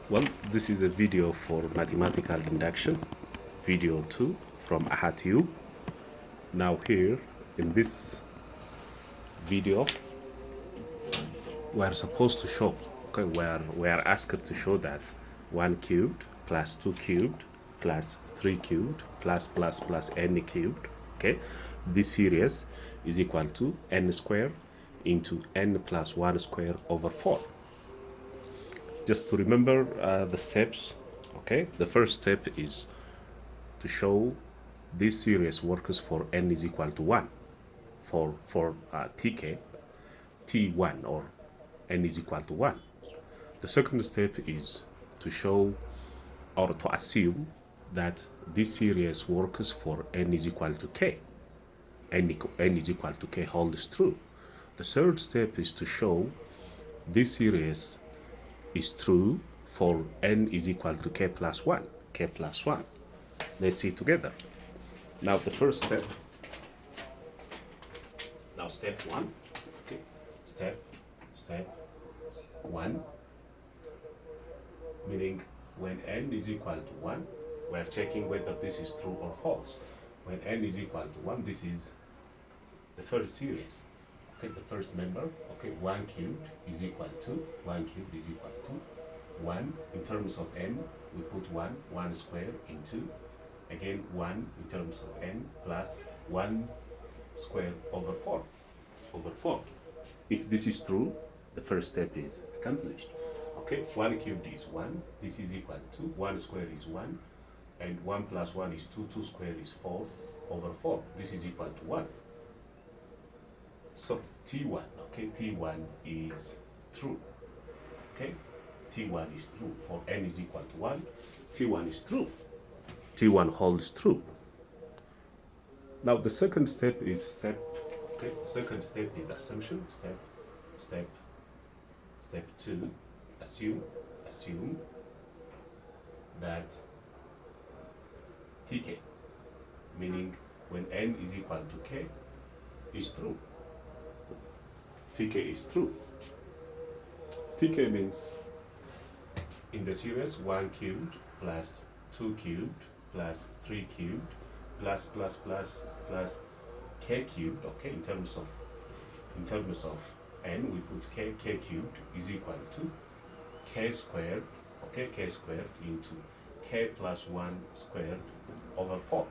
Well, this is a video for mathematical induction, video 2 from AHATU. Now here in this video, we are supposed to show, okay, we are asked to show that 1 cubed plus 2 cubed plus 3 cubed plus n cubed, okay, this series is equal to n squared into n plus 1 squared over 4. Just to remember the steps, okay, the first step is to show this series works for n is equal to 1 for tk t1 or n is equal to 1. The second step is to show or to assume that this series works for n is equal to k. N is equal to k holds true. The third step is to show this series is true for n is equal to k plus 1. K plus 1. Let's see together. Now the first step. Now step 1. Okay. Step 1. Meaning when n is equal to 1, we are checking whether this is true or false. When n is equal to 1, this is the first series. Okay, the first member, okay, 1 cubed is equal to 1 cubed is equal to 1 in terms of n, we put 1 squared into, again 1 in terms of n plus 1 squared over 4. If this is true, the first step is accomplished. Okay, 1 cubed is 1, this is equal to 1 squared is 1, and 1 plus 1 is 2, 2 squared is 4 over 4. This is equal to 1. So T1, okay, T1 is true. Okay, T1 is true. For n is equal to 1, T1 is true. T1 holds true. Now the second step is second step is assumption. Step 2, assume that Tk, meaning when n is equal to k, is true. Tk is true. Tk means in the series 1 cubed plus 2 cubed plus 3 cubed plus k cubed. Okay, in terms of n, we put k cubed is equal to k squared. Okay, k squared into k plus 1 squared over 4.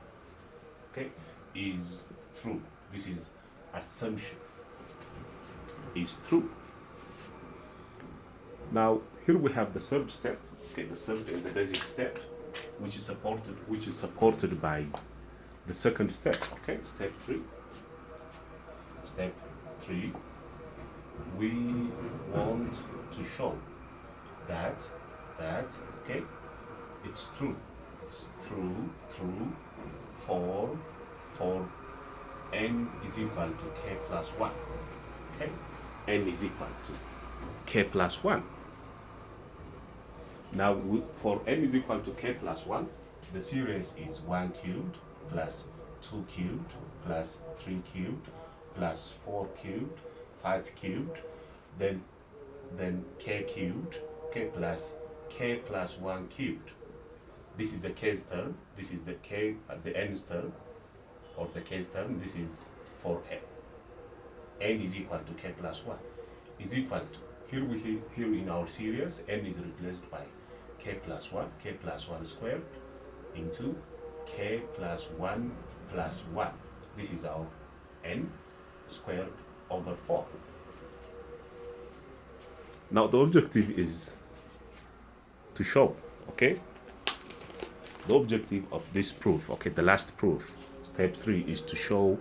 Okay, is true. This is assumption. Is true. Now here we have the third step. Okay, the basic step, which is supported by the second step. Okay, step 3. Step 3. We want to show that okay, it's true. It's true for n is equal to k plus 1. Okay, n is equal to k plus 1. Now for n is equal to k plus 1, the series is 1 cubed plus 2 cubed plus 3 cubed plus 4 cubed, 5 cubed, then k cubed, k plus 1 cubed. This is the k's term. This is the k at the n's term, or the k's term. This is for n is equal to k plus 1 is equal to, here in our series, n is replaced by k plus 1 squared into k plus 1 plus 1. This is our n squared over 4. Now the objective is to show, okay, the objective of this proof, okay, the last proof, step 3, is to show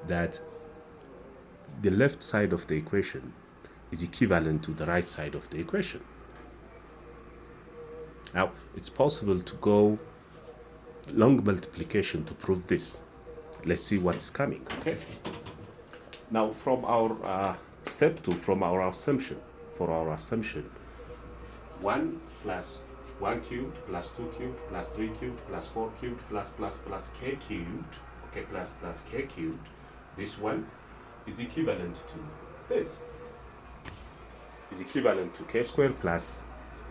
that the left side of the equation is equivalent to the right side of the equation. Now, it's possible to go long multiplication to prove this. Let's see what's coming, okay? Now, from our step 2, from our assumption, 1 plus 1 cubed plus 2 cubed plus 3 cubed plus 4 cubed plus k cubed, okay, plus k cubed, this one is equivalent to this. Is equivalent to k squared plus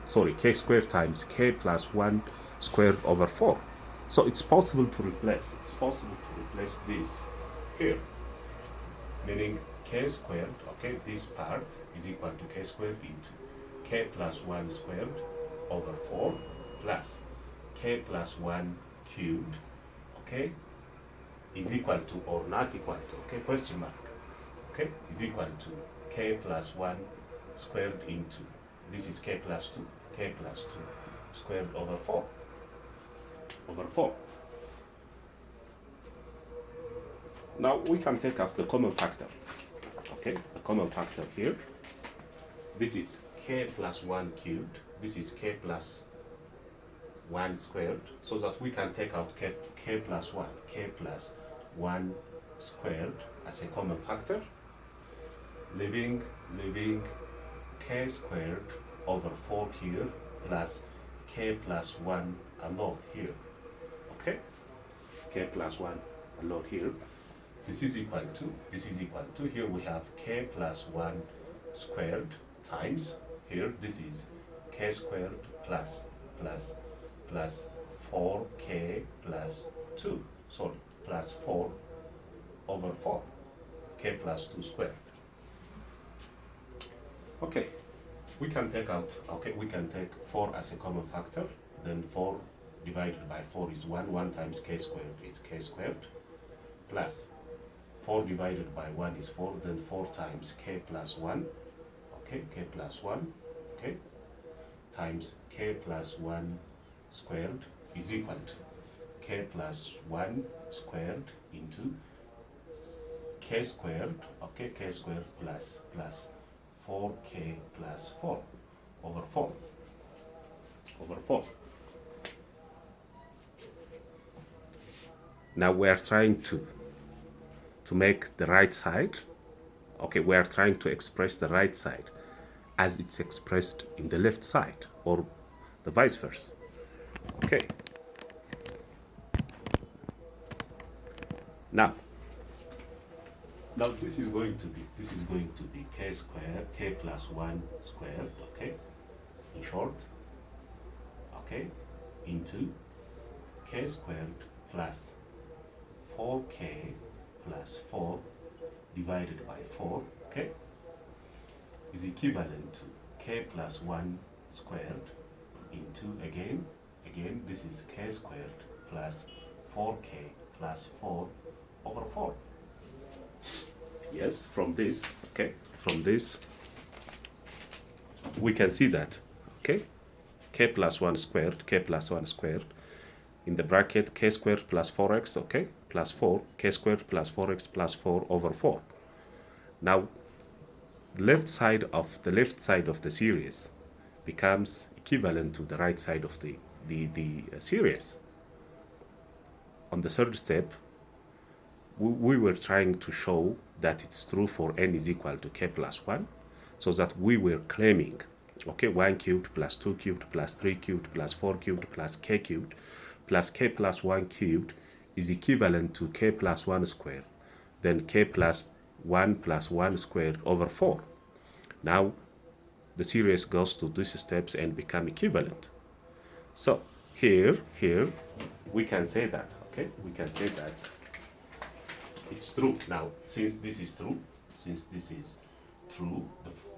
sorry, k squared times k plus 1 squared over 4. So it's possible to replace, this here, meaning k squared, okay, this part is equal to k squared into k plus 1 squared over 4 plus k plus 1 cubed, okay, is equal to or not equal to, okay, question mark, okay, is equal to k plus 1 squared into, this is k plus 2 squared over 4 over 4. Now we can take out the common factor, okay, the common factor here. This is k plus 1 cubed, this is k plus 1 squared, so that we can take out k plus 1 squared as a common factor, leaving k squared over 4 here plus k plus 1 alone here, okay, k plus 1 alone here. This is equal to, here we have k plus 1 squared times, here this is k squared plus 4k plus 2, sorry, plus 4 over 4, k plus 2 squared. Okay, we can take out, okay, we can take 4 as a common factor, then 4 divided by 4 is 1 times k squared is k squared, plus 4 divided by 1 is 4, then 4 times k plus 1, okay, k plus 1, okay, times k plus 1 squared is equal to k plus 1 squared into k squared, okay, k squared plus 4k plus 4 over 4 over 4. Now we are trying to make the right side, okay, we are trying to express the right side as it's expressed in the left side, or the vice versa. Okay. Now this is going to be k squared, k plus 1 squared, okay, in short, okay, into k squared plus 4k plus 4 divided by 4, okay, is equivalent to k plus 1 squared into, again this is k squared plus 4k plus 4 over 4. Yes, from this, okay, from this we can see that, okay, k plus 1 squared, in the bracket k squared plus 4x, okay, plus 4, k squared plus 4x plus 4 over 4. Now the left side of the series becomes equivalent to the right side of the series. On the third step, we were trying to show that it's true for n is equal to k plus 1, so that we were claiming, okay, 1 cubed plus 2 cubed plus 3 cubed plus 4 cubed plus k cubed plus k plus 1 cubed is equivalent to k plus 1 squared, then k plus 1 squared over 4. Now the series goes to these steps and become equivalent. So here we can say that, okay, we can say that it's true. Now since this is true,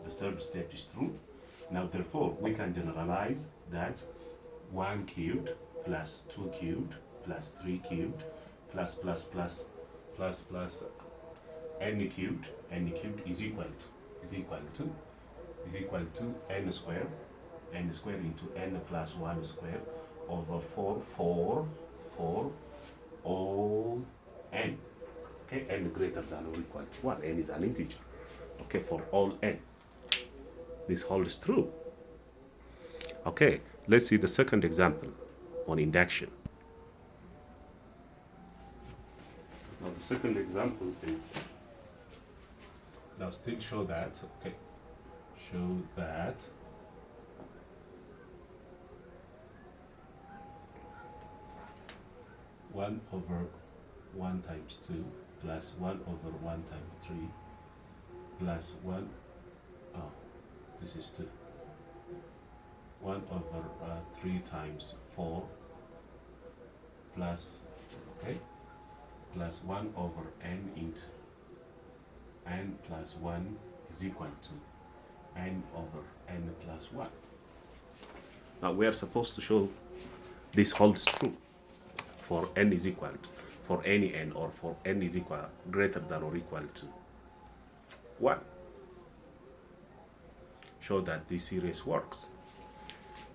the third step is true. Now therefore we can generalize that 1 cubed plus 2 cubed plus 3 cubed plus n cubed is equal to n squared into n plus 1 squared over 4 all n, okay, n greater than or equal to 1, n is an integer, okay, for all n. This holds true. Okay, let's see the second example on induction. Now the second example is, now still show that, okay, show that one over 1 times 2 plus 1 over 1 times 3 plus 1, oh, this is 2, 1 over 3 times 4 plus, okay, plus 1 over n into n plus 1 is equal to n over n plus 1. Now we are supposed to show this holds true for n is equal to, for any n, or for n is equal, greater than or equal to 1. Show that this series works.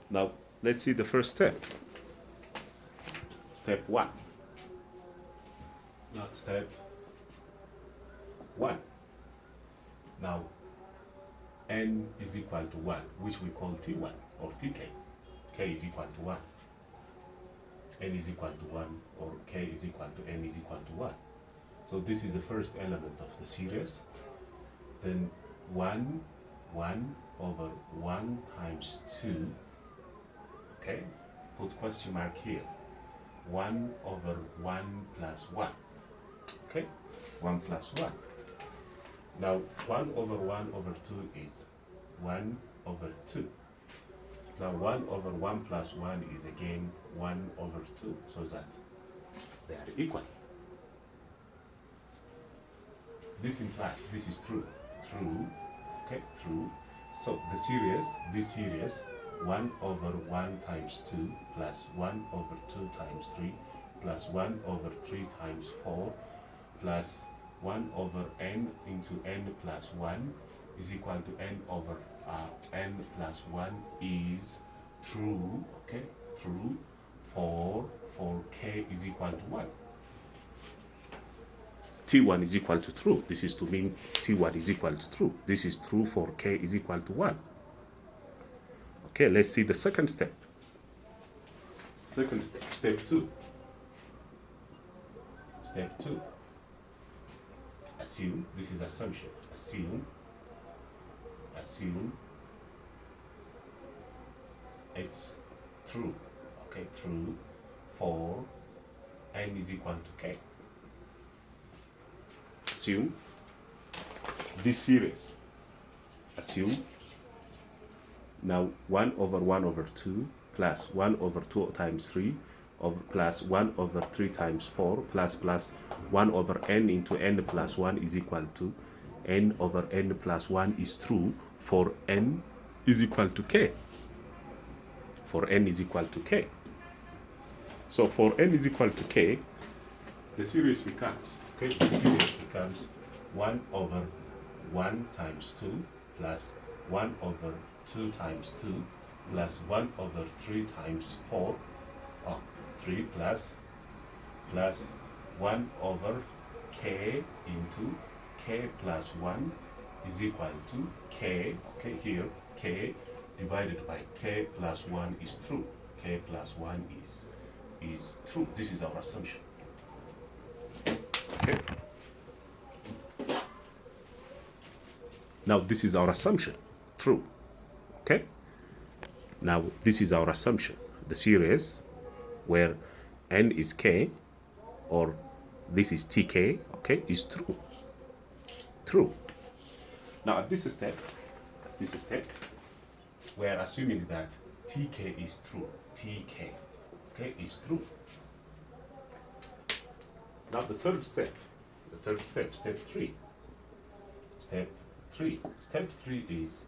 Now let's see the first step. Step 1. Now step 1. Now n is equal to 1, which we call t1 or tk. K is equal to 1. N is equal to 1, or k is equal to n is equal to 1. So this is the first element of the series. Then 1 over 1 times 2, okay, put question mark here. 1 over 1 plus 1, okay, 1 plus 1. Now 1 over 1 over 2 is 1 over 2. Now 1 over 1 plus 1 is again 1 over 2, so that they are equal. This implies this is true. True, okay, true. So the series, this series, 1 over 1 times 2 plus 1 over 2 times 3 plus 1 over 3 times 4 plus 1 over n into n plus 1 is equal to n over n plus 1 is true, okay, true for k is equal to 1. T1 is equal to true. This is to mean T1 is equal to true. This is true for k is equal to 1. Okay, let's see the second step. Second step, step 2. Step 2. Assume, this is assumption. Assume it's true, okay, true for n is equal to k. Assume this series. Assume now 1 over 1 over 2 plus 1 over 2 times 3 over plus 1 over 3 times 4 plus 1 over n into n plus 1 is equal to n over n plus 1 is true for n is equal to k. For n is equal to k. So for n is equal to k, the series becomes, okay, the series becomes 1 over 1 times 2 plus 1 over 2 times 2 plus 1 over 3 times 4, 3 plus 1 over k into k plus 1 is equal to k, okay, here k divided by k plus 1 is true. K plus 1 is true. This is our assumption. Okay. Now this is our assumption, true. Okay. Now this is our assumption. The series where n is k, or this is tk, okay, is true. True. Now at this step, we are assuming that tk is true. Tk, okay, is true. Now the third step, step 3. Step 3 is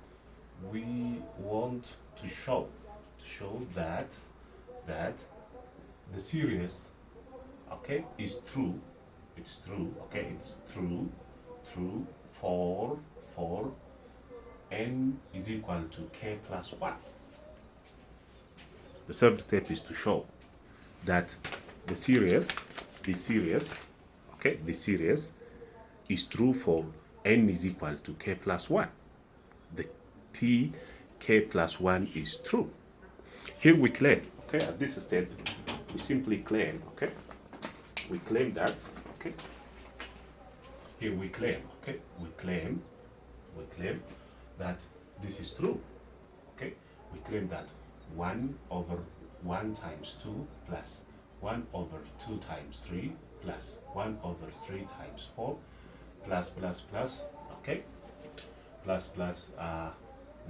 we want to show that the series, okay, is true. It's true, okay, it's true for n is equal to k plus 1. The third step is to show that this series, okay, this series is true for n is equal to k plus 1. The t k plus 1 is true. Here we claim, okay, at this step, we simply claim, okay, we claim that, okay, here we claim, okay, we claim that this is true, okay, we claim that 1 over 1 times 2 plus 1 over 2 times 3 plus 1 over 3 times 4 plus, okay,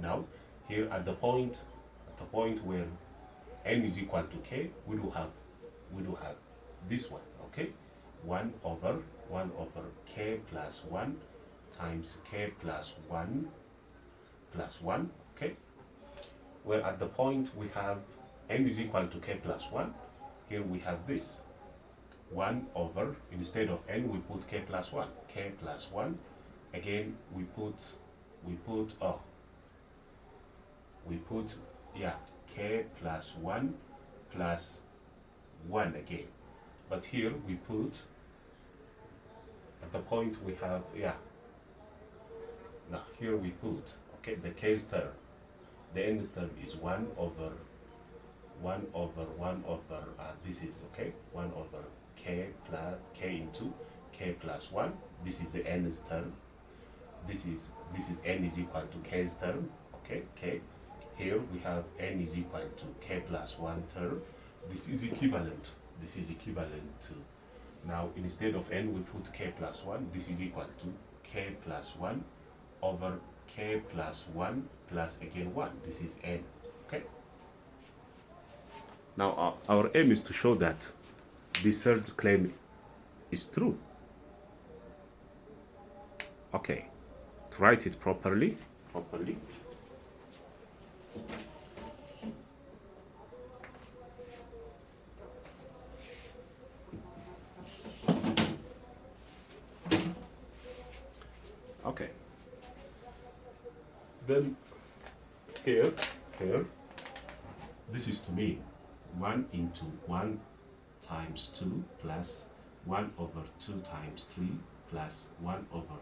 now here at the point the point where n is equal to k, we do have this one, okay? 1 over k plus 1 times k plus 1 plus 1, okay? Where at the point we have n is equal to k plus 1, here we have this 1 over, instead of n we put k plus 1, again we put k plus 1 plus 1 again, but here we put, at the point we have, now here we put, okay, the k's term, the n's term is 1 over this is, okay, 1 over k plus k into k plus 1, this is the n's term, this is n is equal to k's term, okay, k. Here we have n is equal to k plus 1 term. This is equivalent to, now instead of n we put k plus 1, this is equal to k plus 1 over k plus 1 plus again 1, this is n, okay? Now our aim is to show that this third claim is true. Okay, to write it properly. Okay. Then here, this is to mean 1 into 1 times 2 plus 1 over 2 times 3 plus 1 over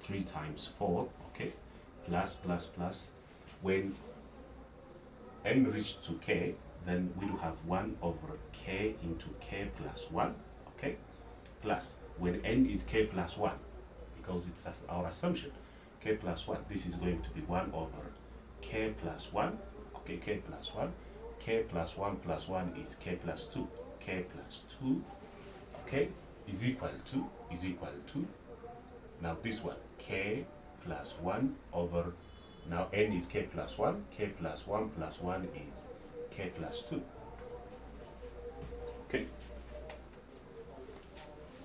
3 times 4, okay, plus. When n reaches to k, then we will have 1 over k into k plus 1, okay, plus when n is k plus 1, because it's our assumption, k plus 1, this is going to be 1 over k plus 1, okay, k plus 1, k plus 1 plus 1 is k plus 2, k plus 2, okay, is equal to, now this one, k plus 1 over, now n is k plus 1, k plus 1 plus 1 is k plus 2, okay?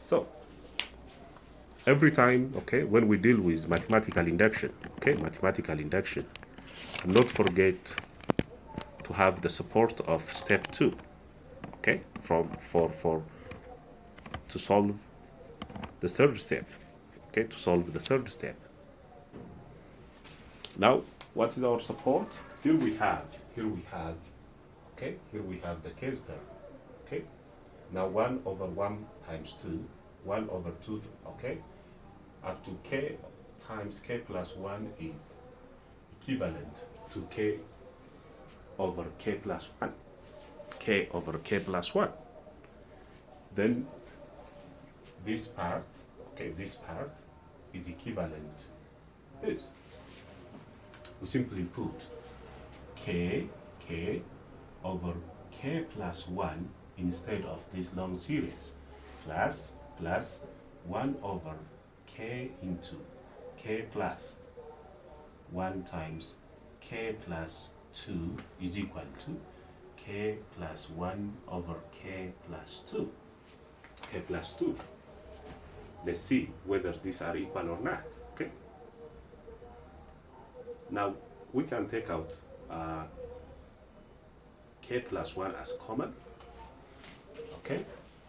So every time, okay, when we deal with mathematical induction, okay, do not forget to have the support of step 2, okay, to solve the third step, okay, Now, what is our support? Here we have the case term, okay. Now 1 over 1 times 2, 1 over 2, okay, up to k times k plus 1 is equivalent to k over k plus 1, k over k plus 1. Then this part, okay, this part is equivalent to this. We simply put k over k plus 1 instead of this long series, plus 1 over k into k plus 1 times k plus 2 is equal to k plus 1 over k plus 2. K plus 2. Let's see whether these are equal or not, okay? Now, we can take out k plus 1 as common, okay?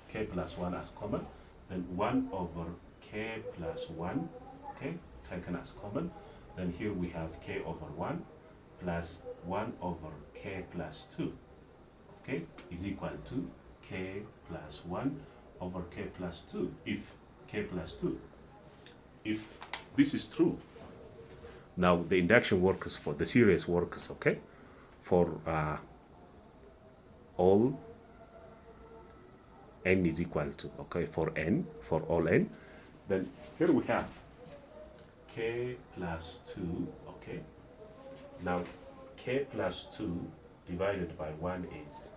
K plus 1 as common, then 1 over k plus 1, okay, taken as common. Then here we have k over 1 plus 1 over k plus 2, okay, is equal to k plus 1 over k plus 2, if k plus 2. If this is true, now the induction works for the series works, okay, for all n is equal to, okay, for all n, then here we have k plus 2, okay. Now k plus 2 divided by 1 is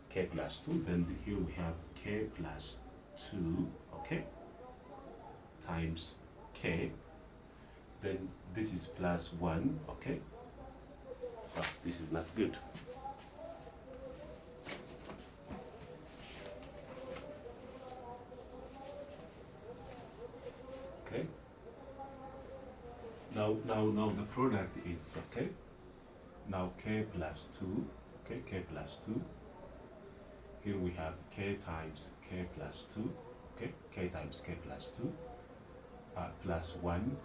k plus 2, then here we have k plus 2, okay, times k, then this is plus 1, okay, Oh, this is not good. Okay. Now the product is okay. Now k plus 2, okay, k plus 2. Here we have k times k plus 2, okay, k times k plus 2, plus 1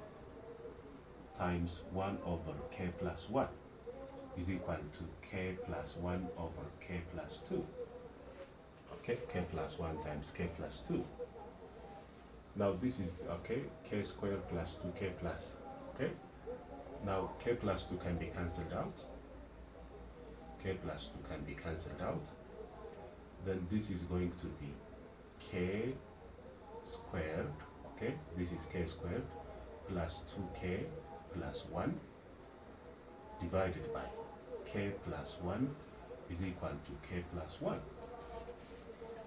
times 1 over k plus 1 is equal to k plus 1 over k plus 2. Okay, k plus 1 times k plus 2. Now this is, okay, k squared plus 2k plus, okay. Now k plus 2 can be cancelled out. K plus 2 can be cancelled out. Then this is going to be k squared, okay, this is k squared plus 2k plus 1 divided by k plus 1 is equal to k plus 1.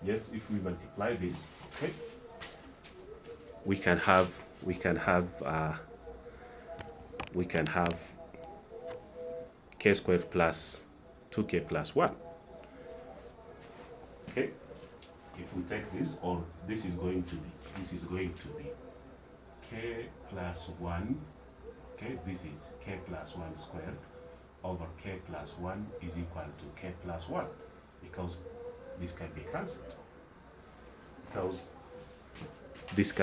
Yes, if we multiply this, okay, we can have k squared plus 2k plus 1. Okay, if we take this, or this is going to be k plus 1, okay, this is k plus 1 squared over k plus 1 is equal to k plus 1, because this can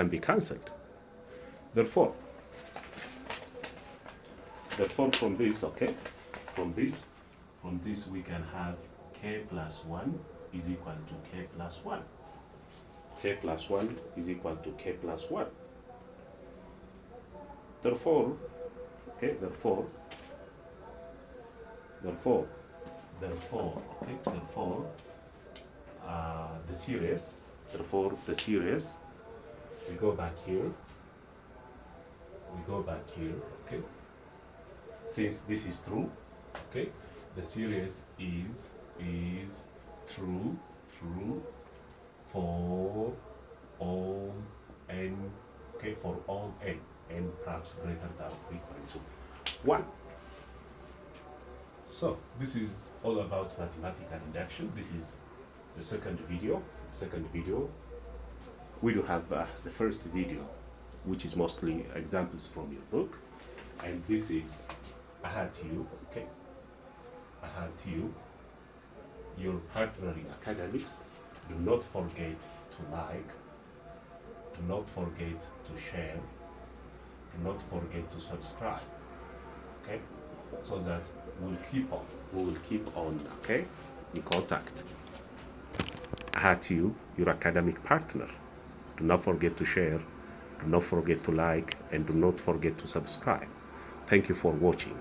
be cancelled. Therefore from this, okay, from this we can have k plus 1 is equal to k plus 1. K plus 1 is equal to k plus 1. Therefore, okay, therefore, the series, we go back here, okay, since this is true, okay, the series is true for all n, okay, for all n perhaps greater than or equal to 1. So this is all about mathematical induction. This is the second video. We do have the first video, which is mostly examples from your book, and this is I had you, okay, your partner in academics. Do not forget to like, do not forget to share, do not forget to subscribe, okay, so that we will keep on, okay, in contact. I had you, your academic partner. Do not forget to share, do not forget to like, and do not forget to subscribe. Thank you for watching.